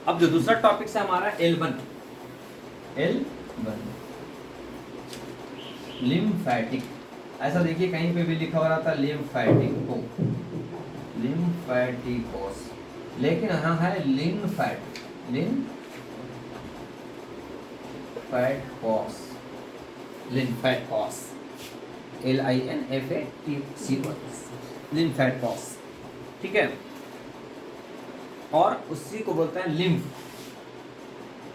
अब जो दूसरा टॉपिक है हमारा L1 लिम्फैटिक। ऐसा देखिए कहीं पे भी लिखा हो रहा था लिम्फैटिको, लिम्फैटिकोस, लेकिन यहाँ है लिम्फैटकॉस, लिम्फैटकॉस, LINFATCOS, लिम्फैटकॉस। ठीक है, और उसी को बोलते हैं लिम्फ,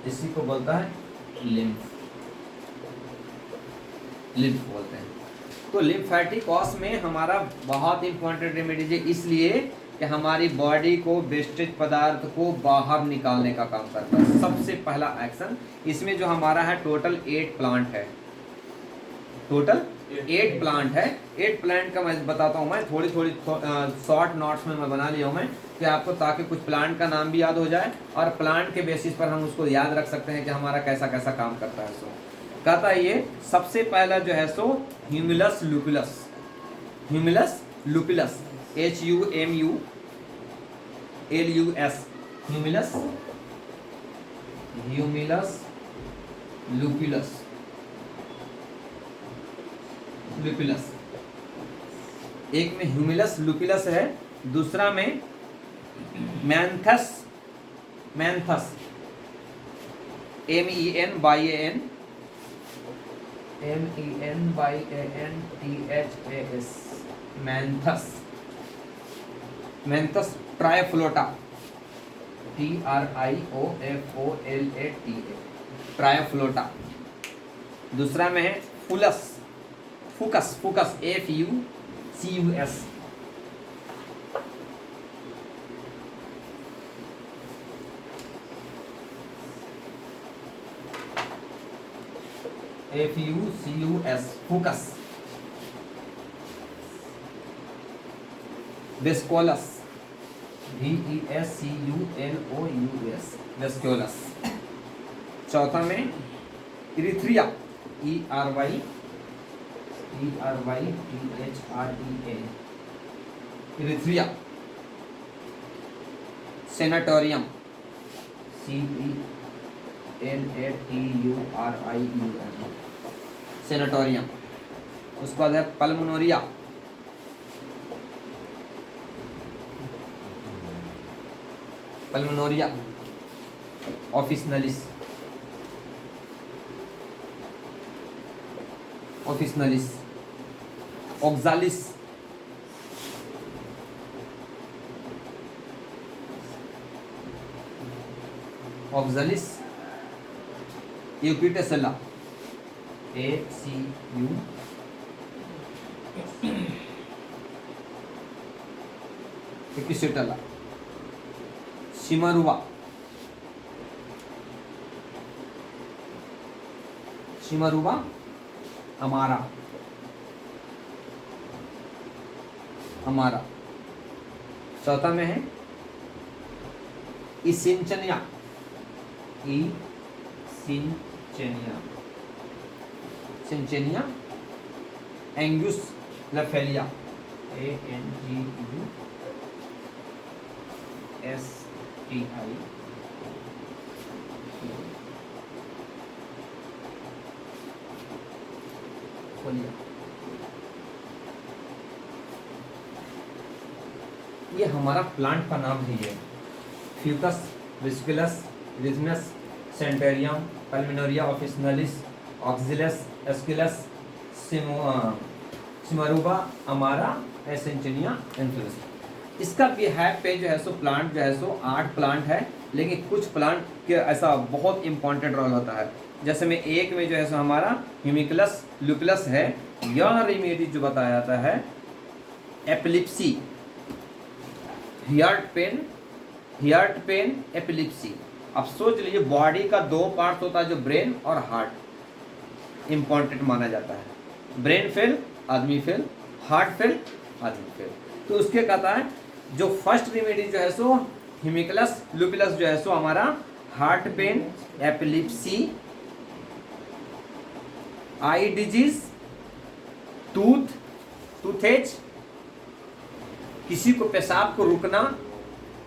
इसी को बोलता है लिम्फ बोलते हैं। तो लिम्फैटिकॉस में हमारा बहुत इंपॉर्टेंट रेमेडीज है, इसलिए कि हमारी बॉडी को वेस्टेज पदार्थ को बाहर निकालने का काम करता है। सबसे पहला एक्शन इसमें जो हमारा है, टोटल 8 प्लांट है, टोटल 8 प्लांट है। 8 प्लांट का मैं बताता हूँ, मैं थोड़ी शॉर्ट नोट्स में मैं बना लिया हूँ मैं कि आपको, ताकि कुछ प्लांट का नाम भी याद हो जाए और प्लांट के बेसिस पर हम उसको याद रख सकते हैं कि हमारा कैसा कैसा काम करता है। सो कहता है ये सबसे पहला जो है सो ह्यूमिलस लुपुलस, ह्यूमिलस लुपुलस, HUMULUS, ह्यूमिलस लुपुलस, लुपुलस। एक में ह्यूमिलस लुपुलस है, दूसरा में मैंथस, मैंथस MENTHAS, मैंथस, मैंथस ट्राइफ्लोटा, TRIOFOLATA, ट्राइफ्लोटा। दूसरा में है फुलस, फुकस, फुकस FUCUS, FUCUS, फुकस। वेस्कोलस, VESCULOUS, वेस्कोलस। चौथा में इरिथ्रिया, ERYTHREA, इरिथ्रिया। सेनाटोरियम, CENATURIUM, सेनाटोरियम। उसके बाद है pulmonaria, pulmonaria officinalis, officinalis. Oxalis, oxalis यूपिटेसेला, ACU, एपिसेटला। शिमरुआ, शिमरुआ अमारा, अमारा। चौथा में है इसिंचनिया, इसिंचनिया, सिंचेनिया। एंगुस लफेलिया, ANGUSTI, फोलिया। ये हमारा प्लांट का नाम है। ये फ्यूकस, विस्कुलस, रिथमस, सेंटेरियम, पल्मिनोरिया ऑफिसनलिस, ऑक्सिलस, एस्कुलस, सिमरुबा, अमारा, एसेंचनिया, एंथुलस। इसका बिहेव पे जो है सो प्लांट जो है सो 8 प्लांट है, लेकिन कुछ प्लांट के ऐसा बहुत इंपॉर्टेंट रोल होता है। जैसे में एक में जो है सो हमारा ह्यूमिकुलस लुपुलस है। यह रेमेडी जो बताया जाता है एपिलिप्सी, हार्ट पेन, एपिलिप्सी। अब सोच लीजिए बॉडी का 2 पार्ट होता है, जो ब्रेन और हार्ट इंपॉर्टेंट माना जाता है। ब्रेन फेल आदमी फेल, हार्ट फेल आदमी फेल। तो उसके कहता है जो फर्स्ट रेमेडी जो है सो ह्यूमिकुलस लुपुलस जो है सो हमारा heart pain, epilepsy, eye disease, toothache, किसी को पेशाब को रुकना,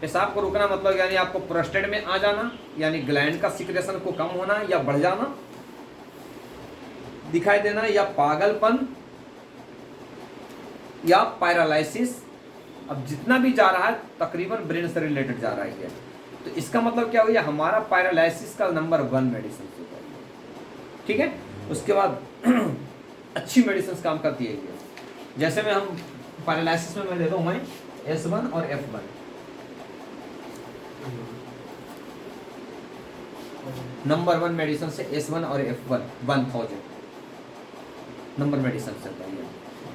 पेशाब को रुकना मतलब यानी आपको प्रोस्टेट में आ जाना, यानी ग्लैंड का सिक्रेशन को कम होना या बढ़ जाना, दिखाई देना, या पागलपन या पैरालिसिस। अब जितना भी जा रहा है तकरीबन ब्रेन से रिलेटेड जा रहा है, तो इसका मतलब क्या हुआ, हमारा पैरालिसिस का नंबर 1 मेडिसिन होता है। ठीक है, उसके बाद अच्छी मेडिसिन काम करती है ये। जैसे में हम पैरालिसिस में मैं देता हूँ मैं S1 और F1 नंबर 1 मेडिसिन से S1 और F1 1000 नंबर मेडिसिन से होता है।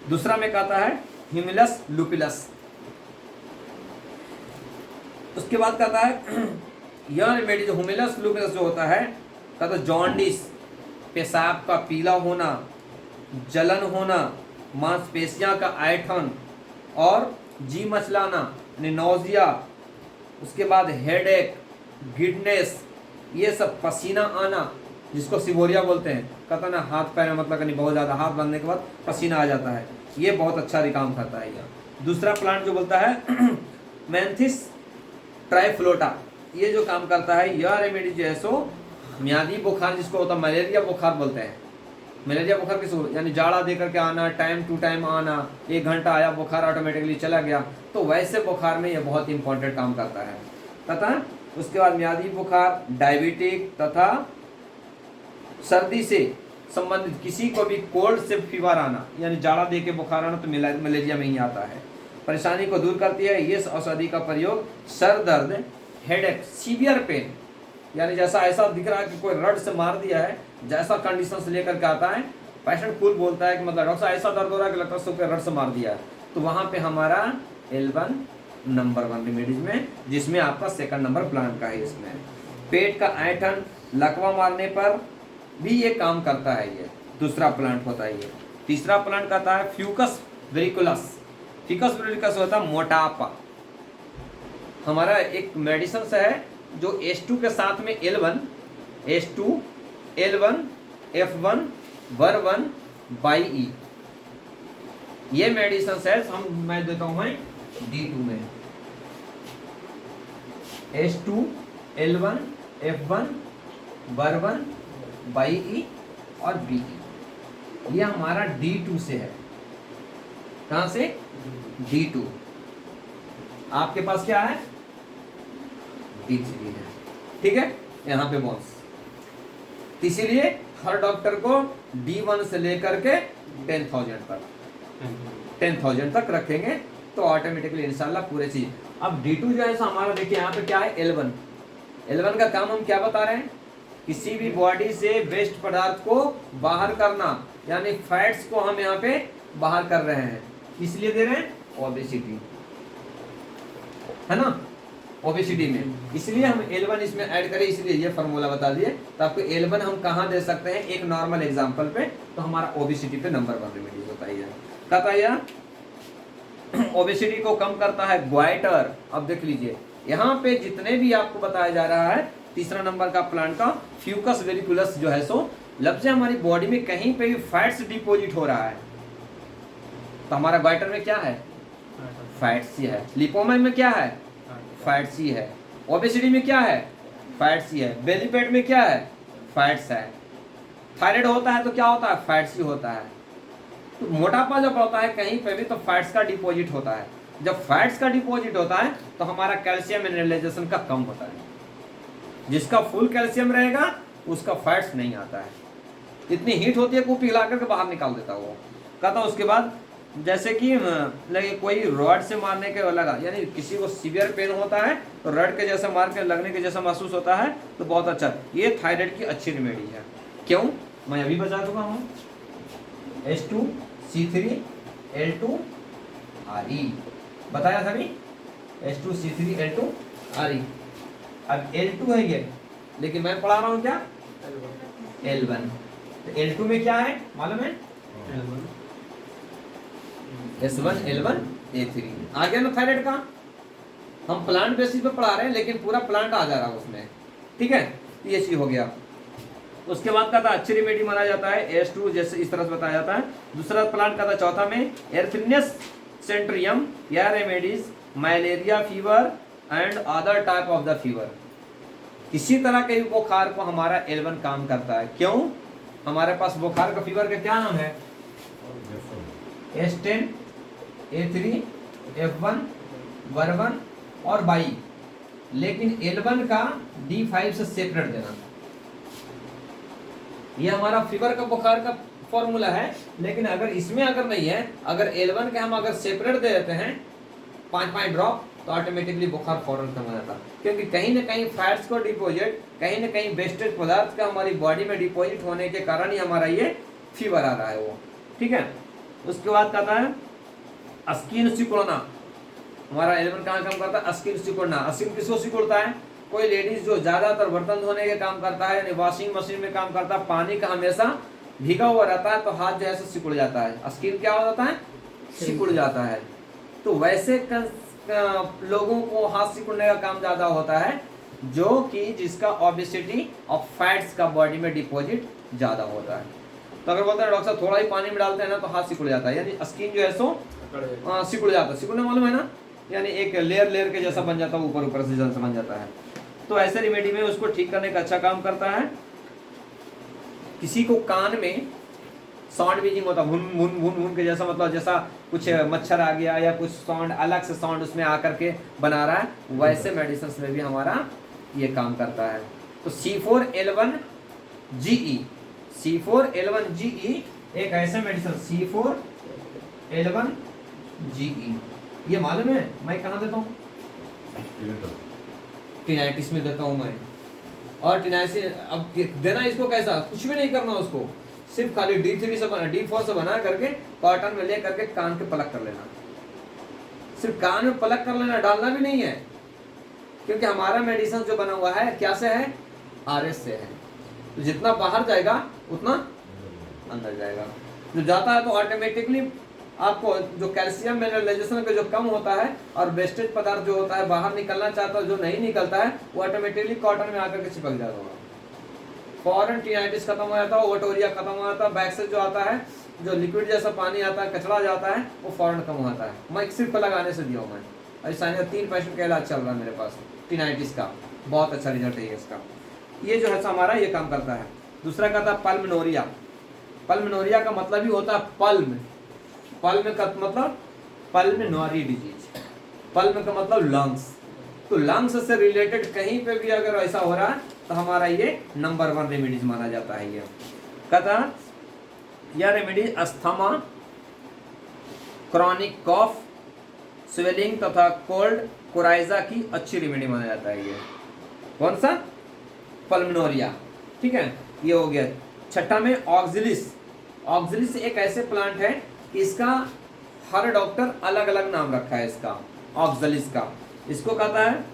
दूसरा में कहता है ह्यूमिलस लुपुलस। उसके बाद कहता है यह रेमेडी जो ह्यूमिलस लुपुलस जो होता है, कहता है जॉन्डिस, पेशाब का पीला होना, जलन होना, मांसपेशियां का ऐंठन और जी मचलाना, नौजिया, उसके बाद हेडेक, गिडनेस, ये सब, पसीना आना जिसको सिबोरिया बोलते हैं, कहता ना हाथ पैर में मतलब नहीं बहुत ज़्यादा हाथ बांधने के बाद पसीना आ जाता है, ये बहुत अच्छा काम करता है यह। दूसरा प्लांट जो बोलता है मैंथिस ट्राइफ्लोटा, ये जो काम करता है, यह रेमेडी जो है सो म्यादी बुखार जिसको होता है, मलेरिया बुखार बोलते हैं। मलेरिया बुखार किस यानी जाड़ा दे करके आना, टाइम टू टाइम आना, 1 घंटा आया बुखार ऑटोमेटिकली चला गया, तो वैसे बुखार में यह बहुत इंपॉर्टेंट काम करता है, तथा उसके बाद म्यादी बुखार, डायबिटिक तथा सर्दी से संबंधित किसी को भी कोल्ड से फीवर आना, यानी जाड़ा दे के बुखार आना, तो मलेरिया में ही आता है, परेशानी को दूर करती है। ये औषधि का प्रयोग सर दर्द, हेडेक, सीवियर पेन, यानी जैसा ऐसा दिख रहा है कि कोई रड से मार दिया है, जैसा कंडीशन से लेकर के आता है, पेशेंट खुद बोलता है कि मतलब डॉक्टर साहब ऐसा दर्द हो रहा है कि लगता है उसको रड से मार दिया है, तो वहाँ पे हमारा L1 नंबर 1 रेमेडीज में, जिसमें आपका 2nd नंबर प्लांट का है। इसमें पेट का ऐंठन, लकवा मारने पर भी ये काम करता है, ये दूसरा प्लांट होता है ये। तीसरा प्लांट कहता है फ्यूकस वेरिकुलस। फ्यूकस वेरिकुलस होता है मोटापा। हमारा एक मेडिसिन है जो H2 के साथ में L1, H2, L1, F1, वर1 बाई E, ये मेडिसिन है मैं देता हूं मैं D2 में H2, L1, F1, वर1 बाई E और BE, ये हमारा D2 से है। कहां से? D2। आपके पास क्या है? D3 है। ठीक है, यहाँ पे बॉन्स। इसीलिए हर डॉक्टर को D1 से लेकर के 10,000 तक रखेंगे, तो ऑटोमेटिकली इंशाल्लाह पूरे चीज। अब D2 जो है हमारा देखिए यहाँ पे क्या है, L1 का काम हम क्या बता रहे हैं, किसी भी बॉडी से वेस्ट पदार्थ को बाहर करना, यानी फैट्स को हम यहाँ पे बाहर कर रहे हैं, इसलिए दे रहे हैं ओबेसिटी, है ना, ओबेसिटी में, इसलिए हम L1 इसमें ऐड करें, इसलिए ये फार्मूला बता दिए। तो आपको L1 हम कहाँ दे सकते हैं, एक नॉर्मल एग्जांपल पे, तो हमारा ओबेसिटी पे नंबर 1 रेमेडी होता है। कहता है ओबेसिटी को कम करता है ग्वाइटर। अब देख लीजिए यहाँ पे जितने भी आपको बताया जा रहा है, तीसरा नंबर का प्लांट का फ्यूकस वेरिकुलस जो है सो, जब से हमारी बॉडी में कहीं पे भी फैट्स डिपोजिट हो रहा है, तो हमारा ग्वाइटर में क्या है, फैट्स ही है। लिपोमा में क्या है, फैट्स ही है। ओबेसिटी में क्या है, फैट्स ही है। बेली पेट में क्या है, फैट्स है। थायराइड होता है तो क्या होता है, फैट्स ही होता है। तो मोटापा जब होता है कहीं पे भी, तो फैट्स का डिपॉजिट होता है। जब फैट्स का डिपॉजिट होता है तो हमारा कैल्शियम मिनरलाइजेशन का कम होता है। जिसका फुल कैल्शियम रहेगा उसका फैट्स नहीं आता है, इतनी हीट होती है कि वो पिघला करके बाहर निकाल देता है वो। कहता उसके बाद जैसे कि लगे कोई रॉड से मारने के लगा, यानी किसी को सीवियर पेन होता है तो रॉड के जैसे मार के लगने के जैसा महसूस होता है, तो बहुत अच्छा, ये थायराइड की अच्छी रेमेडी है। क्यों, मैं अभी बता चुका हूँ, H2C3L2RE बताया था नहीं, H2C3L2RE। अब L2 है ये, लेकिन मैं पढ़ा रहा हूँ क्या, L1। तो L2 में क्या है मालूम है, S1, L1, A3। आ गया ना थायराइड का, हम प्लांट बेसिस पे पढ़ा रहे हैं लेकिन पूरा प्लांट आ जा रहा है उसमें। ठीक है, ये चीज हो गया। उसके बाद का था अच्छी रेमेडी माना जाता है H2, जैसे इस तरह से बताया जाता है। दूसरा प्लांट का था चौथा में एरफिनियस सेंट्रियम। यह remedies malaria fever, and other type of the fever. किसी तरह के भी बुखार को हमारा L1 काम करता है। क्यों? हमारे पास बुखार का फीवर का क्या नाम है? S10, A3, F1, वर्वन और बाई, लेकिन L1 का D5 से सेपरेट देना। ये हमारा फीवर का बुखार का फॉर्मूला है। लेकिन अगर इसमें अगर नहीं है, अगर L1 के हम अगर सेपरेट दे देते हैं 5 ड्रॉप, तो ऑटोमेटिकली बुखार फौरन कम हो जाता है। क्योंकि कहीं ना कहीं फैट्स को डिपोजिट, कहीं ना कहीं वेस्टेज पदार्थ का हमारी बॉडी में डिपोजिट होने के कारण ही हमारा ये फीवर आ रहा है वो। ठीक है। उसके बाद कहता है स्किन सिकुड़ना। हमारा L1 कहाँ काम करता है? स्किन सिकुड़ना। स्किन किसको सिकुड़ता है? कोई लेडीज जो ज्यादातर बर्तन धोने के काम करता है, यानी वॉशिंग मशीन में काम करता है, पानी का हमेशा भीगा हुआ रहता है, तो हाथ जो है सिकुड़ जाता है। स्किन क्या हो जाता है? सिकुड़ जाता है। तो वैसे लोगों को हाथ सिकुड़ने का काम ज्यादा होता है, जो कि जिसका ओबेसिटी और फैट्स का बॉडी में डिपॉजिट ज्यादा होता है। तो अगर बोलते हैं डॉक्टर साहब थोड़ा ही पानी में डालते हैं ना तो हाथ सिकुड़ जाता है, यानी स्किन जो है सो सिकुड़ जाता है। सिकुड़ने मालूम है ना, यानी एक लेयर लेयर के जैसा बन जाता है, ऊपर ऊपर से जैसा बन जाता है। तो ऐसे रेमेडी में उसको ठीक करने का अच्छा काम करता है। किसी को कान में साउंड बीजिंग होता है, भुन भुन भुन भुन के जैसा, मतलब जैसा कुछ मच्छर आ गया या कुछ साउंड, अलग से साउंड उसमें आकर के बना रहा है, वैसे मेडिसिन में भी हमारा ये काम करता है। तो C4L1GE, C4L1GE एक ऐसा मेडिसिन C4L1GE, ये मालूम है मैं कहाँ देता हूँ? टिनाइटिस में देता हूँ मैं। और टिनाइटिस अब देना इसको कैसा, कुछ भी नहीं करना उसको, सिर्फ खाली D3 से D4 से बना करके कॉटन में ले करके कान के पलक कर लेना। सिर्फ कान में पलक कर लेना, डालना भी नहीं है। क्योंकि हमारा मेडिसिन जो बना हुआ है क्या से है? RS से है। तो जितना बाहर जाएगा उतना अंदर जाएगा। जो जाता है तो ऑटोमेटिकली आपको जो कैल्शियम मिनरलाइजेशन का जो कम होता है और वेस्टेज पदार्थ जो होता है बाहर निकलना चाहता है, जो नहीं निकलता है, वो ऑटोमेटिकली कॉटन में आकर के चिपक जाता होगा। फॉरन टिनाइटिस खत्म हो जाता है, ओटोरिया खत्म हो जाता है, बैक से जो आता है, जो लिक्विड जैसा पानी आता है, कचरा जाता है, वो फॉरन कम हो जाता है। मैं सिर्फ लगाने से दिया हूँ मैं, ऐसा 3 पेशेंट का इलाज चल रहा है मेरे पास टिनाइटिस का, बहुत अच्छा रिजल्ट है इसका। ये जो है हमारा ये काम करता है। दूसरा कहता है पल्मनोरिया। पल्मनोरिया का मतलब ही होता है पल्म। पल्म का मतलब पल्मनरी डिजीज, पल्म का मतलब लंग्स। तो लंग्स से रिलेटेड कहीं पे भी अगर ऐसा हो रहा है तो हमारा ये नंबर 1 रेमेडीज माना जाता है। ये कहता यह रेमेडी अस्थमा, क्रॉनिक कॉफ, स्वेलिंग तथा कोल्ड कोराइजा की अच्छी रेमेडी माना जाता है। ये कौन सा? पल्मनोरिया। ठीक है, ये हो गया। छठा में ऑक्सिलिस। ऑक्सिलिस एक ऐसे प्लांट है कि इसका हर डॉक्टर अलग अलग नाम रखा है इसका, ऑक्सिलिस का। इसको कहता है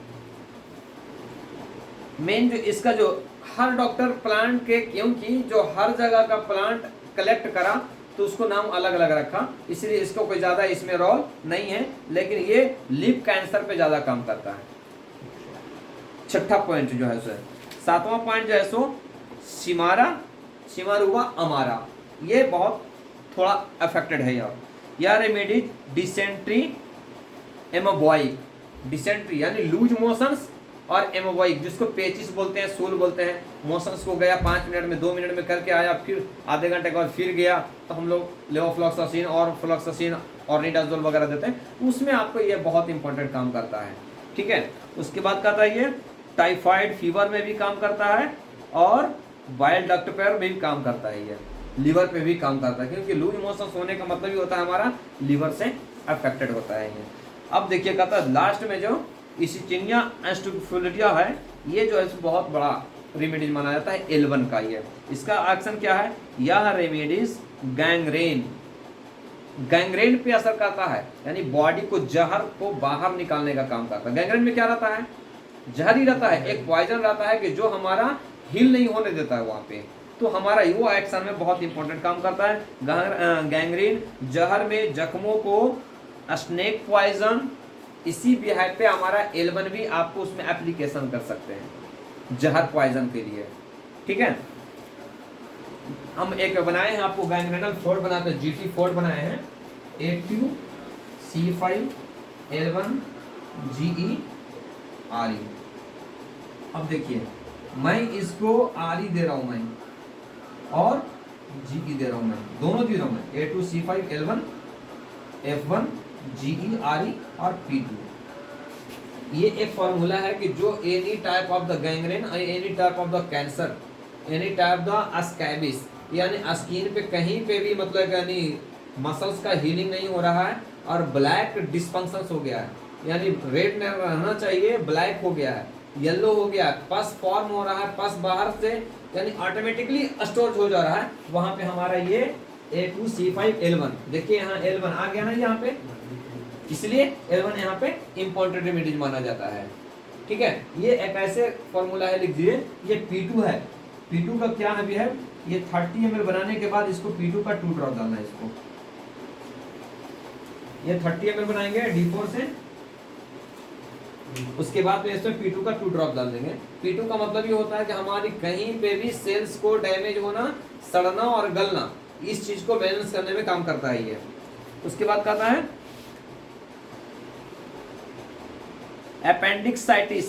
मेन जो इसका जो हर डॉक्टर प्लांट के, क्योंकि जो हर जगह का प्लांट कलेक्ट करा तो उसको नाम अलग अलग रखा, इसलिए इसको कोई ज्यादा इसमें रोल नहीं है, लेकिन ये लिप कैंसर पे ज्यादा काम करता है। छठा पॉइंट जो है सो। सातवां पॉइंट जो है सो सिमारा, सिमारुआ अमारा, ये बहुत थोड़ा अफेक्टेड है यार। यह रेमेडी डिसेंट्री, एमोबॉइक, डिसेंट्री यानी लूज मोशंस, और एमोबॉइक जिसको पेचिस बोलते हैं, सूल बोलते हैं, मोशंस को गया 5 मिनट में, 2 मिनट में करके आया, फिर आधे घंटे के बाद फिर गया, तो हम लोग लेवोफ्लॉक्सासिन और फ्लॉक्सासिन और निडाजोल वगैरह देते हैं, उसमें आपको ये बहुत इंपॉर्टेंट काम करता है। ठीक है। उसके बाद कहता है ये टाइफाइड फीवर में भी काम करता है, और बाइल डक्ट पर भी काम करता है, ये लीवर पे भी काम करता है, क्योंकि लूज मोशन होने का मतलब ही होता है हमारा लीवर से अफेक्टेड होता है ये। अब देखिए कहता है लास्ट में जो इसिचिनिया एस्ट्रोफिलिटिया है, ये जो है बहुत बड़ा रेमेडीज माना जाता है L1 का। ये इसका एक्शन क्या है? यह रेमेडीज गैंग्रेन, गैंग्रेन पे असर करता है, यानी बॉडी को जहर को बाहर निकालने का काम करता है। गैंग्रेन में क्या रहता है? जहर ही रहता है, एक पॉइजन रहता है कि जो हमारा हील नहीं होने देता है वहाँ पे, तो हमारा वो एक्शन में बहुत इंपॉर्टेंट काम करता है। गैंग्रीन जहर में जख्मों को, स्नेक पॉइजन, इसी बिहार पे हमारा L1 भी आपको उसमें एप्लीकेशन कर सकते हैं जहर पॉइजन के लिए। ठीक है। हम एक बनाए हैं आपको गैंग्रेनल फोर्ट बनाते हैं, GT फोर्ट बनाए हैं, A2C5L1GE आर ई। अब देखिए मैं इसको आर ई दे रहा हूं मैं और जी ई दे रहा हूं मैं, दोनों दे रहा हूं मैं, A2C5L1 F1 GE RE और P2। ये एक फॉर्मूला है कि जो any type of the gangrene, any type of the cancer, any type the scabies, यानी स्किन पे कहीं पे भी मतलब यानी मसल्स का हीलिंग नहीं हो रहा है और ब्लैक डिस्फंक्शंस हो गया है, यानी रेड में रहना चाहिए ब्लैक हो गया है, येलो हो गया, पस फॉर्म हो रहा है, पस बाहर से यानी ऑटोमेटिकली स्टोर हो जा रहा है, वहां पे हमारा ये A2C5L1, देखिए यहाँ L1 आ गया ना यहाँ पे, इसलिए L1 यहाँ पे इम्पोर्टेंट रेमेडीज माना जाता है। ठीक है, ये एक ऐसे फॉर्मूला है, लिख दिए। ये P2 है, P2 का क्या है बिहेव, ये 30 ml बनाने के बाद इसको P2 का 2 ड्रॉप डालना है इसको, ये 30 ml बनाएंगे D4 से, उसके बाद में इसमें P2 का 2 ड्रॉप डाल देंगे। P2 का मतलब ये होता है कि हमारी कहीं पे भी सेल्स को डैमेज होना, सड़ना और गलना, इस चीज को बैलेंस करने में काम करता है ये। उसके बाद कहता है अपेंडिक्साइटिस,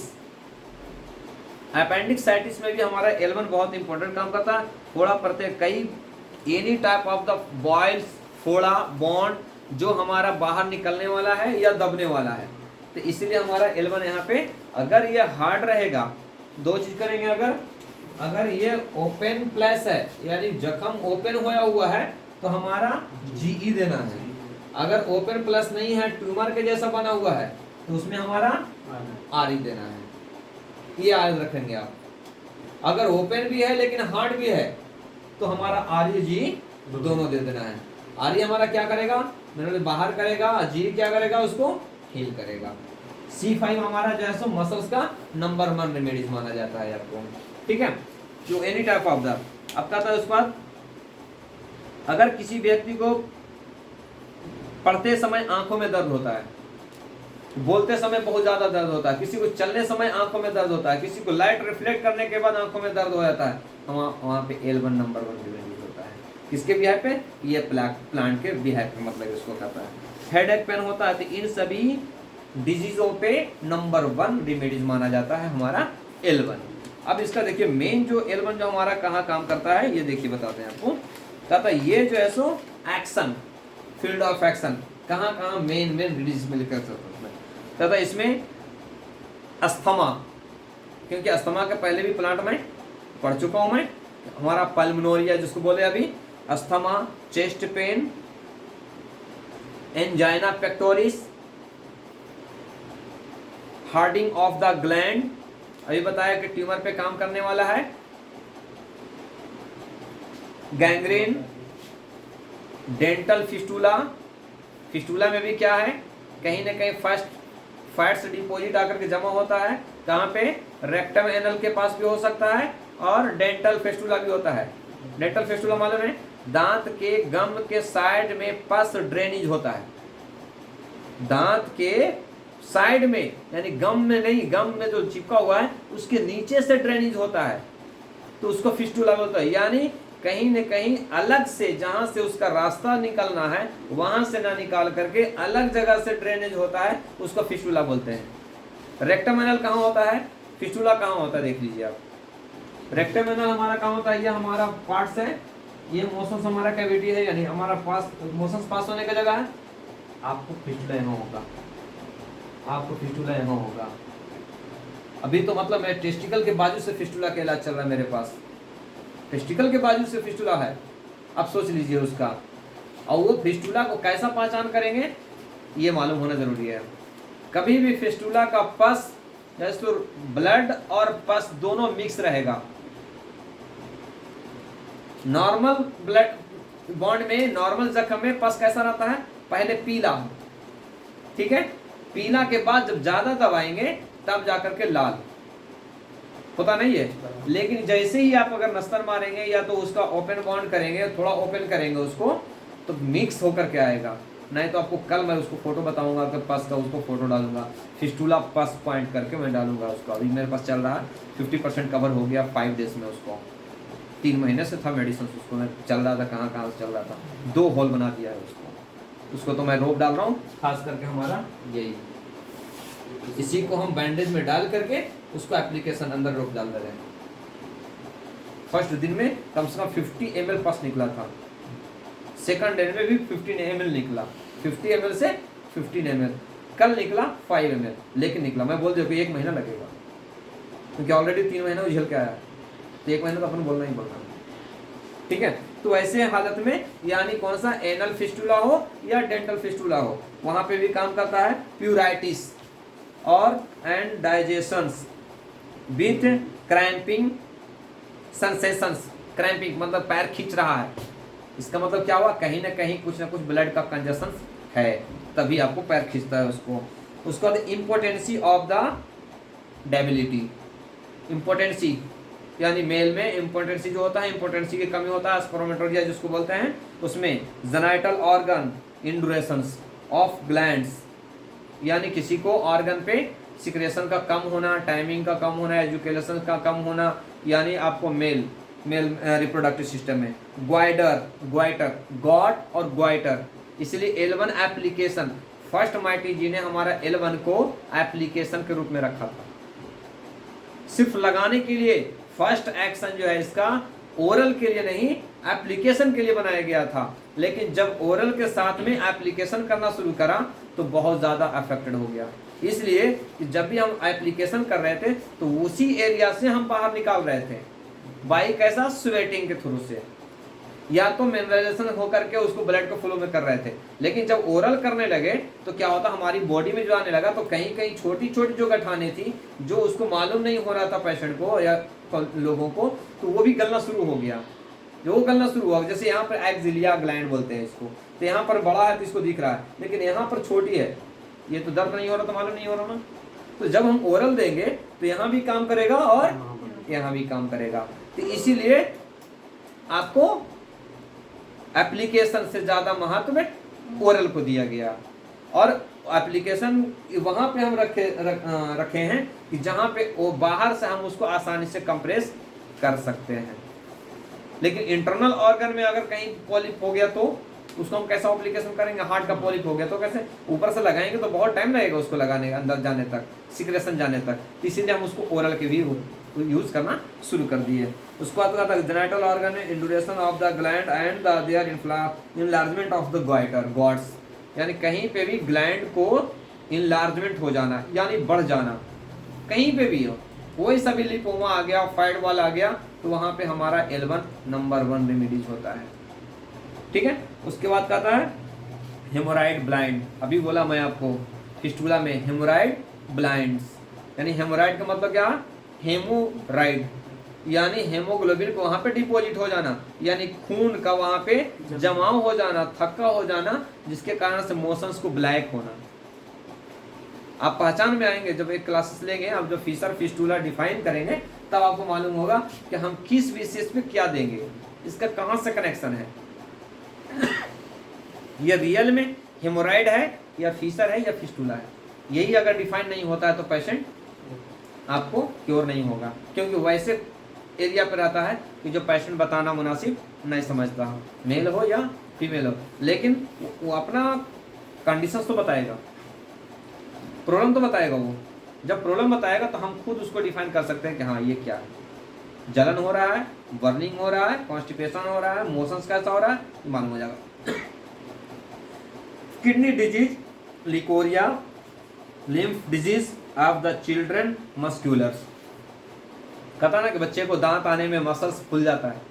अपेंडिक्साइटिस में भी हमारा L1 बहुत इंपॉर्टेंट काम करता है। फोड़ा प्रत्येक कई any type of the boils, फोड़ा बॉन्ड जो हमारा बाहर निकलने वाला है या दबने वाला है, तो इसलिए हमारा L1 यहाँ पे, अगर ये हार्ड रहेगा, दो चीज करेंगे, अगर ये ओपन प्लेस है यानी जख्म ओपन होया हुआ है तो हमारा GE देना है, अगर ओपन प्लस नहीं है ट्यूमर के जैसा बना हुआ है तो उसमें हमारा RE देना है, ये याद रखेंगे आप। अगर ओपन भी है लेकिन हार्ड भी है तो हमारा REG दोनों दे देना है। RE हमारा क्या करेगा, मिनरल बाहर करेगा, G क्या करेगा, उसको हील करेगा। C5 हमारा जो है सो मसल्स का नंबर 1 रेमेडीज माना जाता है आपको। ठीक है, जो एनी टाइप ऑफ द, अब कहता है उस बाद अगर किसी व्यक्ति को पढ़ते समय आंखों में दर्द होता है, बोलते समय बहुत ज्यादा दर्द होता है, किसी को चलने समय आंखों में दर्द होता है, किसी को लाइट रिफ्लेक्ट करने के बाद आंखों में दर्द हो जाता है, वहां पे L1 नंबर 1 रेमेडीज होता है। किसके बिहार पे, ये प्लांट के बिहार पे, मतलब इसको कहता है। हेडेक पेन होता है तो इन सभी डिजीजों पे नंबर 1 रेमेडीज माना जाता है हमारा L1। अब इसका देखिए मेन जो L1 जो हमारा कहाँ काम करता है, ये देखिए बताते हैं आपको। कहता है ये जो है so action, field of action कहाँ मेन डिजीज में लिखा कहता है इसमें अस्थमा, क्योंकि अस्थमा के पहले भी प्लांट में पढ़ चुका हूं मैं, हमारा पल्मोनोरिया जिसको बोले अभी, asthma, chest pain, angina pectoris, hardening of the gland, अभी बताया कि ट्यूमर पे काम करने वाला है, गैंग्रीन, डेंटल फिस्टूला, फिस्टूला में भी क्या है, कहीं ना कहीं फैट्स डिपोजिट आकर के जमा होता है, कहाँ पे, रेक्टम एनल के पास भी हो सकता है, और डेंटल फिस्टूला भी होता है। डेंटल फिस्टूला मालूम है, दांत के गम के साइड में पस ड्रेनेज होता है, दांत के साइड में, यानी गम में नहीं, गम में जो चिपका हुआ है उसके नीचे से ड्रेनेज होता है तो उसको फिस्टूला बोलता है। यानी कहीं न कहीं अलग से, जहां से उसका रास्ता निकलना है वहां से ना निकाल करके अलग जगह से ड्रेनेज होता है, उसको फिस्टूला बोलते हैं। रेक्टम एनल कहाँ होता है, फिस्टूला कहाँ होता है, देख लीजिए आप। रेक्टम एनल हमारा कहाँ होता है, ये हमारा पार्ट्स है, ये मोशंस हमारा कैविटी है, यानी हमारा पास मोशंस पास होने का जगह है। आपको फिस्टूला यहाँ होगा, आपको फिस्टूला यहाँ होगा। अभी तो मतलब मैं टेस्टिकल के बाजू से फिस्टूला का इलाज चल रहा है मेरे पास, टेस्टिकल के बाजू से फिस्टूला है, अब सोच लीजिए उसका। और वो फिस्टूला को कैसा पहचान करेंगे, ये मालूम होना जरूरी है। कभी भी फिस्टूला का पस, जैसे तो ब्लड और पस दोनों मिक्स रहेगा। नॉर्मल ब्लड बॉन्ड में, नॉर्मल जख्म में पस कैसा रहता है, पहले पीला, ठीक है, पीला के बाद जब ज्यादा दबाएंगे तब जाकर के लाल होता नहीं है। लेकिन जैसे ही आप अगर नस्तर मारेंगे या तो उसका ओपन बॉन्ड करेंगे, थोड़ा ओपन करेंगे उसको, तो मिक्स होकर के आएगा। नहीं तो आपको कल मैं उसको फोटो बताऊंगा कि पस का, उसको फोटो डालूंगा, फिस्टूला पस पॉइंट करके मैं डालूंगा उसको। अभी मेरे पास चल रहा है, 50% कवर हो गया 5 डेज में उसको, 3 महीने से था मेडिसिन उसको, मैं चल रहा था, कहाँ चल रहा था, 2 होल बना दिया है उसको तो मैं रोप डाल रहा हूँ, खास करके हमारा यही। इसी को हम बैंडेज में डाल करके उसको एप्लीकेशन अंदर रोक डाल दे रहे हैं। फर्स्ट दिन में कम से कम 50 ml पस निकला था, सेकंड डे में भी 15 ml निकला, 50 ml से 15 ml, कल निकला 5 ml, लेकिन निकला। मैं बोल दिया कि 1 महीना लगेगा, क्योंकि ऑलरेडी 3 महीना उछल के आया, तो 1 महीना तो अपन बोलना ही बोलना। ठीक है, तो ऐसे हालत में यानी कौन सा एनल फिस्टुला हो या डेंटल फिस्टुला हो, वहां पे भी काम करता है प्यूराइटिस और and digestions with cramping sensations. Cramping मतलब पैर खींच रहा है, इसका मतलब क्या हुआ, कहीं ना कहीं कुछ ना कुछ ब्लड का कंजशन है, तभी आपको पैर खींचता है उसको। उसके बाद impotency of the debility, impotency यानी मेल में इम्पोर्टेंसी जो होता है, इम्पोर्टेंसी की कमी होता है, स्पर्मेटोरिया जिसको बोलते हैं, उसमें जेनाइटल ऑर्गन इंडुरेशंस ऑफ ग्लैंड्स, यानी किसी को ऑर्गन पे सिक्रेशन का कम होना, टाइमिंग का कम होना, एजुकेशन का कम होना, यानी आपको मेल रिप्रोडक्टिव सिस्टम में ग्वाइटर गॉड और ग्वाइटर, इसलिए L1 एप्लीकेशन फर्स्ट माइटी जी ने हमारा L1 को एप्लीकेशन के रूप में रखा था, सिर्फ लगाने के लिए। फर्स्ट एक्शन जो है इसका ओरल के लिए नहीं, एप्लीकेशन के लिए बनाया गया था, लेकिन जब ओरल के साथ में एप्लीकेशन करना शुरू करा तो बहुत ज़्यादा अफेक्टेड हो गया। इसलिए कि जब भी हम एप्लीकेशन कर रहे थे तो उसी एरिया से हम बाहर निकाल रहे थे, बाई कैसा, स्वेटिंग के थ्रू से, या तो मिनरलाइजेशन होकर के उसको ब्लड को फ्लो में कर रहे थे। लेकिन जब ओरल करने लगे तो क्या होता, हमारी बॉडी में जो आने लगा तो कहीं कहीं छोटी छोटी जो गठाने थी जो उसको मालूम नहीं हो रहा था पेशेंट को या लोगों को, तो वो भी गलना शुरू हो गया। जो वो गलना शुरू हुआ, जैसे यहाँ पर एक्सिलिया ग्लैंड बोलते हैं इसको, तो यहाँ पर बड़ा है तो इसको दिख रहा है, लेकिन यहाँ पर छोटी है, ये तो दर्द नहीं हो रहा तो मालूम नहीं हो रहा ना। तो जब हम ओरल देंगे तो यहाँ भी काम करेगा और यहाँ भी काम करेगा, तो इसीलिए आपको एप्लीकेशन से ज्यादा महत्व ओरल को दिया गया। और एप्लीकेशन वहां पे हम रखे हैं कि जहां पे वो बाहर से हम उसको आसानी से कंप्रेस कर सकते हैं। लेकिन इंटरनल ऑर्गन में अगर कहीं पॉलिप हो गया तो उसको हम कैसा एप्लीकेशन करेंगे, हार्ट का पॉलिप हो गया तो कैसे, ऊपर से लगाएंगे तो बहुत टाइम लगेगा उसको लगाने का, अंदर जाने तक, सिक्रेशन जाने तक, इसीलिए हम उसको ओरल के भी यूज करना शुरू कर दिए। उसको बाद जेनाइटल ऑर्गन है induration of the gland and their enlargement of the goitre गॉड्स, यानी कहीं पे भी ग्लैंड को इनलार्जमेंट हो जाना यानी बढ़ जाना, कहीं पे भी हो, कोई सा भी लिपोमा आ गया, फाइड वॉल आ गया, तो वहां पे हमारा L1 नंबर 1 रेमेडीज होता है। ठीक है, उसके बाद कहता है हेमोराइड ब्लाइंड, अभी बोला मैं आपको फिस्टुला में हेमोराइड ब्लाइंड्स, यानी हेमोराइड का मतलब क्या, हेमोराइड यानी हेमोग्लोबिन को वहां पे डिपॉजिट हो जाना, यानी खून का वहां पे जमाव हो जाना, थक्का हो जाना, जिसके कारण से मोशंस को ब्लैक होना। आप पहचान में आएंगे जब एक क्लासेस लेंगे, आप जब फिशर फिस्टुला डिफाइन करेंगे तब आपको मालूम होगा कि हम किस विशेष पे क्या देंगे, इसका कहां से कनेक्शन है। ये रियल में हेमोराइड है या फिशर है या फिस्टुला है, यही अगर डिफाइन नहीं होता है तो पेशेंट आपको क्योर नहीं होगा, क्योंकि वैसे एरिया पर रहता है कि जो पेशेंट बताना मुनासिब नहीं समझता, मेल हो या फीमेल हो, लेकिन वो अपना कंडीशन तो बताएगा, प्रॉब्लम तो बताएगा। वो जब प्रॉब्लम बताएगा तो हम खुद उसको डिफाइन कर सकते हैं कि हाँ ये क्या है, जलन हो रहा है, बर्निंग हो रहा है, कॉन्स्टिपेशन हो रहा है, मोशंस कैसा हो रहा है, मालूम हो जाएगा। Kidney disease, leucorrhoea, lymph disease of the children मस्क्यूलर्स, कहता ना कि बच्चे को दांत आने में मसल्स फूल जाता है,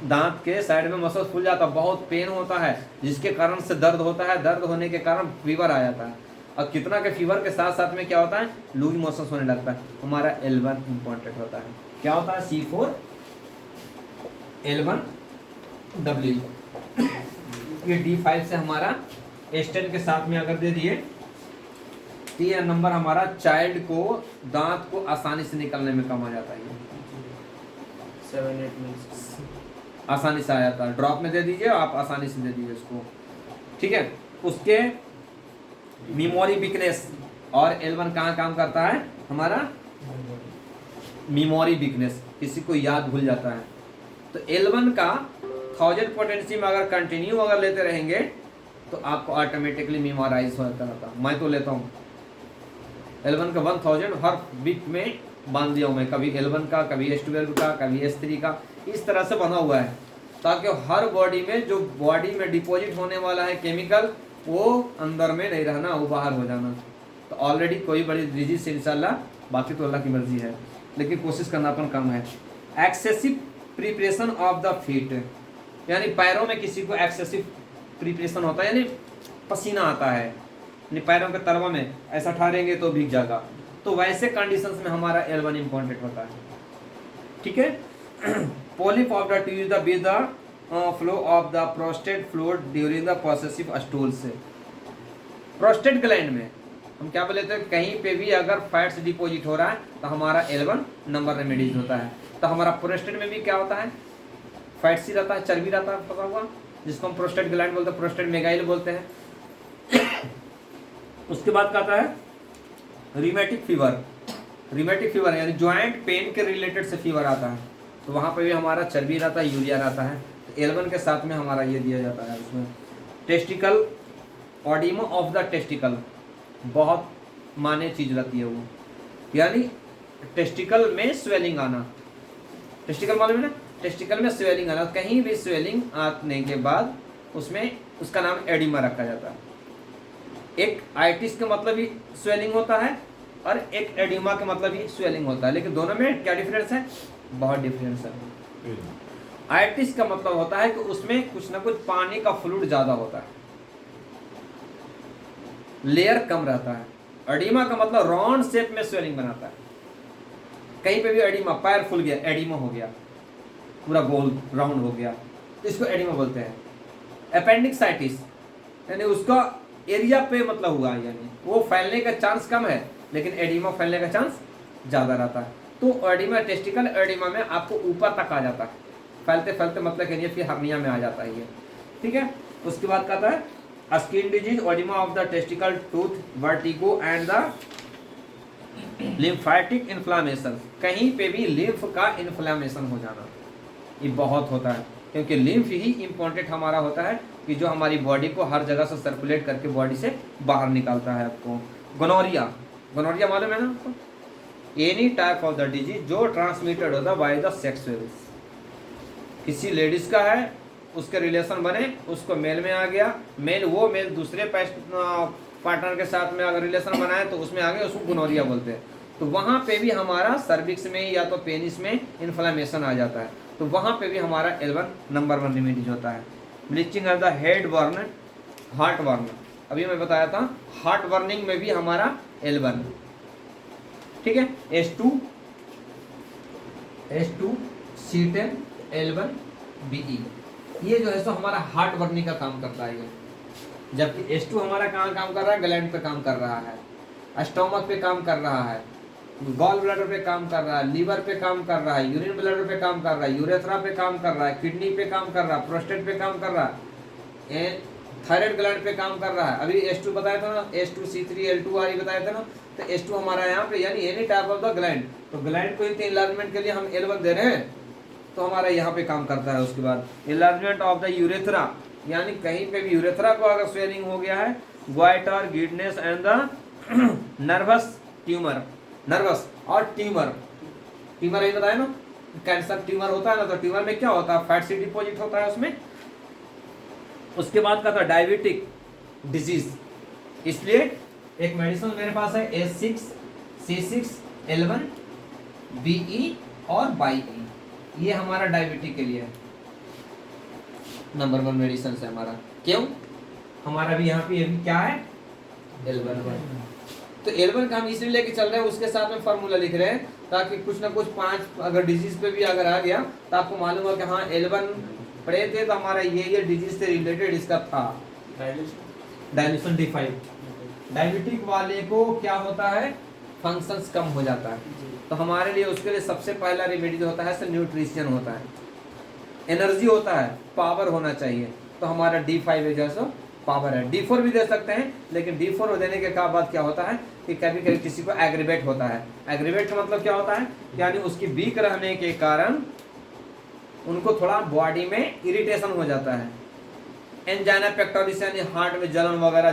दांत के साइड में मसल्स फूल जाता है, बहुत पेन होता है, जिसके कारण से दर्द होता है, दर्द होने के कारण फीवर आ जाता है, और कितना के फीवर के साथ साथ में क्या होता है, लूज मोशंस होने लगता है। हमारा L1 इंपॉर्टेंट होता है, क्या होता है, C4L1W, ये D5 से हमारा एस्टेट के साथ में अगर दे दिए तो ये नंबर हमारा चाइल्ड को दांत को आसानी से निकलने में कम आ जाता है, 7-8 मिनट्स आसानी से आ जाता है। ड्रॉप में दे दीजिए आप, आसानी से दे दीजिए उसको, ठीक है। उसके मेमोरी वीकनेस, और L1 कहाँ काम करता है, हमारा मेमोरी वीकनेस, किसी को याद भूल जाता है, तो L1 का 1000 पोटेंसी में अगर कंटिन्यू अगर लेते रहेंगे तो आपको ऑटोमेटिकली मेमोराइज होता रहता है। मैं तो लेता हूँ L1 का 1000 हर वीक में बांध दिया हूँ मैं, कभी L1 का, कभी H12 का, कभी H3 का, इस तरह से बना हुआ है ताकि हर बॉडी में जो बॉडी में डिपॉजिट होने वाला है केमिकल वो अंदर में नहीं रहना, वो बाहर हो जाना। तो ऑलरेडी कोई बड़ी डिजीज से इंशाल्लाह, बाकी तो अल्लाह की मर्जी है, लेकिन कोशिश करना अपन कम है। Excessive preparation of the feet, यानी पैरों में किसी को एक्सेसिव प्रिपरेशन होता है, यानी पसीना आता है, यानी पैरों के तलवा में ऐसा ठहरेंगे तो भीग जाएगा, तो वैसे कंडीशंस में हमारा L1 इंपॉर्टेंट होता है। ठीक है। Polyp of the tube the with the flow of the prostate fluid during the progressive stools. Prostate gland में हम क्या बोले थे, कहीं पे भी अगर फैट्स डिपॉजिट हो रहा है तो हमारा L1 नंबर रेमेडीज होता है। तो हमारा प्रोस्टेट में भी क्या होता है, फैट्स ही रहता है, चर्बी रहता है, पता हुआ, जिसको हम प्रोस्टेट ग्लैंड बोलते हैं, प्रोस्टेट मेगाइल बोलते हैं। उसके बाद क्या आता है, रिमेटिक फीवर। रिमेटिक फीवर यानी ज्वाइंट पेन के रिलेटेड से फीवर आता है, तो वहाँ पे भी हमारा चर्बी रहता है, यूरिया रहता है, तो L1 के साथ में हमारा ये दिया जाता है उसमें। टेस्टिकल, ऑडिमा ऑफ द टेस्टिकल, बहुत माने चीज रहती है वो, यानी टेस्टिकल में स्वेलिंग आना। टेस्टिकल मालूम है ना, टेस्टिकल में स्वेलिंग आना, कहीं भी स्वेलिंग आने के बाद उसमें उसका नाम एडिमा रखा जाता है। एक आइटिस का मतलब ही स्वेलिंग होता है और एक एडिमा का मतलब ही स्वेलिंग होता है, लेकिन दोनों में क्या डिफरेंस है, बहुत डिफरेंस है। आइटिस का मतलब होता है कि उसमें कुछ ना कुछ पानी का फ्लूइड ज्यादा होता है, लेयर कम रहता है। एडिमा का मतलब राउंड शेप में स्वेलिंग बनाता है, कहीं पे भी एडिमा, पैर फूल गया एडिमा हो गया, पूरा गोल राउंड हो गया, इसको एडिमा बोलते हैं। अपेंडिक्साइटिस यानी उसका एरिया पे मतलब हुआ, यानी वो फैलने का चांस कम है लेकिन एडिमा फैलने का चांस ज़्यादा रहता है। तो एडिमा, टेस्टिकल एडिमा में आपको ऊपर तक आ जाता है, फैलते फैलते मतलब कहिए फिर हर्निया में आ जाता है ये। ठीक है। उसके बाद कहता है skin disease, oedema of the testicle tooth, vertigo and the lymphatic inflammation. कहीं पे भी लिम्फ का इन्फ्लामेशन हो जाना ये बहुत होता है, क्योंकि लिम्फ ही इम्पोर्टेंट हमारा होता है कि जो हमारी बॉडी को हर जगह से सर्कुलेट करके बॉडी से बाहर निकालता है। आपको गोनोरिया, गोनोरिया मालूम है ना आपको, any type of the disease जो ट्रांसमिटेड होता है बाय द सेक्सुअल्स। किसी लेडीज का है, उसके रिलेशन बने, उसको मेल में आ गया, मेल दूसरे पार्टनर के साथ में अगर रिलेशन बनाए तो उसमें आ गया, उसको गोनोरिया बोलते हैं। तो वहाँ पे भी हमारा सर्विक्स में या तो पेनिस में इन्फ्लेमेशन आ जाता है, तो वहाँ पे भी हमारा L1 नंबर 1 रेमेडीज होता है। Bleaching of the head burn, heart burn, अभी मैं बताया था हार्ट बर्निंग में भी हमारा L1। ठीक है। H2 C10 L1 BE, ये जो है सो हमारा हार्ट बर्निंग का काम करता है ये, जबकि H2 हमारा कहाँ काम कर रहा है, ग्लैंड पे काम कर रहा है, स्टोमक पे काम कर रहा है, गॉल ब्लैडर पे काम कर रहा है, लीवर पे काम कर रहा है, यूरिन ब्लैडर पे काम कर रहा है, यूरेथ्रा पे काम कर रहा है, किडनी पे काम कर रहा है, प्रोस्टेट पे काम कर रहा है, थायराइड ग्लैंड पे काम कर रहा है। अभी H2 बताया था ना, H2 C3 L2 आर बताया था ना, तो H2 हमारा यहाँ पे यानी any type of the gland, तो ग्लैंड को इनलार्जमेंट के लिए हम L1 दे रहे हैं, तो हमारा यहाँ पे काम करता है। उसके बाद इनलार्जमेंट ऑफ द यूरेथ्रा, यानी कहीं पे भी यूरेथ्रा को अगर स्वेलिंग हो गया है, goitre, giddiness and the nervous tumour, nervous और ट्यूमर, ट्यूमर यही बताया ना, कैंसर ट्यूमर होता है ना, तो ट्यूमर में क्या होता है, फैट से डिपॉजिट होता है उसमें। उसके बाद का था डायबिटिक डिजीज, इसलिए एक मेडिसिन मेरे पास है S6 C6 L1 BE और BE, ये हमारा डायबिटिक के लिए है, नंबर 1 मेडिसिन है हमारा। क्यों, हमारा भी यहाँ पे ये भी क्या है L1। तो L1 का हम इसलिए लेके चल रहे हैं, उसके साथ में फार्मूला लिख रहे हैं ताकि कुछ ना कुछ 5 अगर डिजीज पे भी अगर आ गया तो आपको मालूम हो कि हाँ L1 पढ़े थे तो हमारा ये डिजीज से रिलेटेड इसका था। डायल्यूशन D5, डायबिटिक वाले को क्या होता है, फंक्शंस कम हो जाता है, तो हमारे लिए उसके लिए सबसे पहला रेमेडी होता है न्यूट्रिशन होता है, एनर्जी होता है, पावर होना चाहिए, तो हमारा D5 है जैसा पावर है। D4 भी दे सकते हैं, लेकिन D4 देने के बाद क्या होता है कि कभी कभी किसी को एग्रीवेट होता है। एग्रीवेट का मतलब क्या होता है, यानी उसकी वीक रहने के कारण उनको थोड़ा बॉडी में इरिटेशन हो जाता है, एंजाइना पेक्टोरिस यानी हार्ट में जलन वगैरह,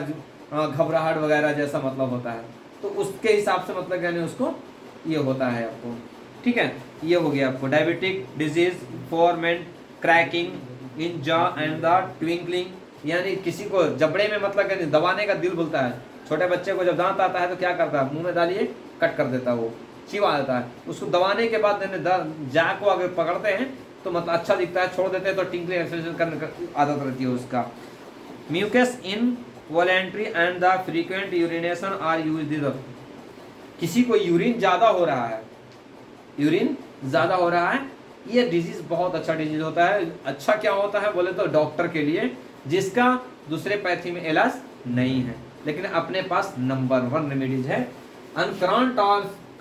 घबराहट वगैरह जैसा मतलब होता है। तो उसके हिसाब से मतलब यानी उसको ये होता है आपको, ठीक है। ये हो गया आपको diabetic disease, formant, cracking in jaw and the twinkling, यानी किसी को जबड़े में मतलब यानी दबाने का दिल बोलता है। छोटे बच्चे को जब दांत आता है तो क्या करता है, मुंह में डालिए कट कर देता है, वो चिवा देता है, उसको दबाने के बाद जा को अगर पकड़ते हैं तो मतलब अच्छा दिखता है, छोड़ देते हैं तो टिंकलिंग एक्सरसाइज करने की आदत रहती है उसका। Mucus involuntary and the frequent urination are used, किसी को यूरिन ज़्यादा हो रहा है, यूरिन ज़्यादा हो रहा है, ये डिजीज़ बहुत अच्छा डिजीज़ होता है। अच्छा क्या होता है बोले तो डॉक्टर के लिए जिसका दूसरे पैथी में इलाज नहीं है, लेकिन अपने पास नंबर 1 रेमेडीज है।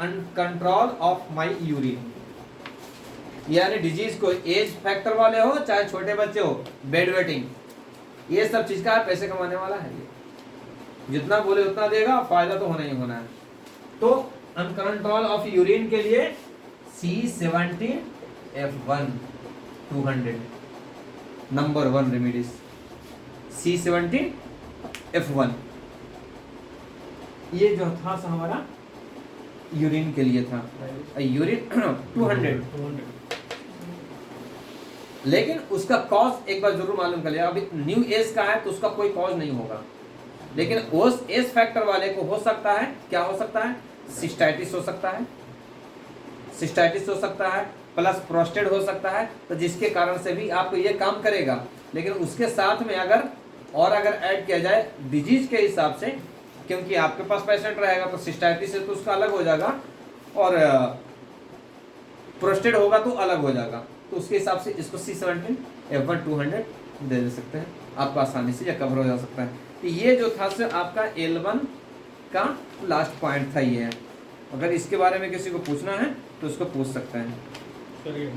अनकंट्रोल ऑफ माई यूरिन, यानी डिजीज को एज फैक्टर वाले हो चाहे छोटे बच्चे हो, बेड वेटिंग, ये सब चीज का पैसे कमाने वाला है ये, जितना बोले उतना देगा, फायदा तो होना ही होना है। तो अनकंट्रोल ऑफ यूरिन के लिए C17F1 200 नंबर 1 रेमेडीज, C17F1 ये जो था हमारा यूरिन के लिए था, यूरिन 200। लेकिन उसका कॉज एक बार जरूर मालूम कर लिया, अभी न्यू एज का है तो उसका कोई कॉज नहीं होगा, लेकिन उस एज फैक्टर वाले को हो सकता है, क्या हो सकता है, सिस्टाइटिस हो सकता है, सिस्टाइटिस हो सकता है, प्लस प्रोस्टेट हो सकता है, तो जिसके कारण से भी आपको ये काम करेगा। लेकिन उसके साथ में अगर ऐड किया जाए डिजीज के हिसाब से, क्योंकि आपके पास पेशेंट रहेगा तो सिस्टाइटिस है तो उसका अलग हो जाएगा, और प्रोस्टेट होगा तो अलग हो जाएगा, तो उसके हिसाब से इसको C17F1 200 दे सकते हैं, आपको आसानी से यह कवर हो जा सकता है। तो ये जो था सर आपका L1 का लास्ट पॉइंट था ये है। अगर इसके बारे में किसी को पूछना है तो उसको पूछ सकते हैं। सर ये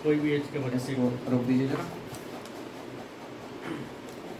कोई भी एज के बच्चे को रोक दीजिए जरा।